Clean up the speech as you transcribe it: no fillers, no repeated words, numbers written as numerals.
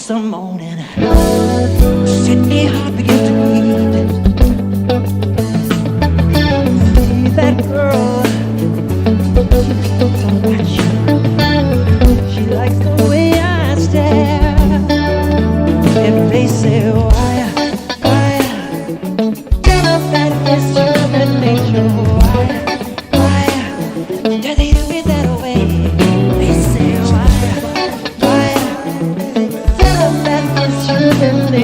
some morning. Sydney Hart began to read. That girl, she's so much. She likes the way I stare. And they say, why?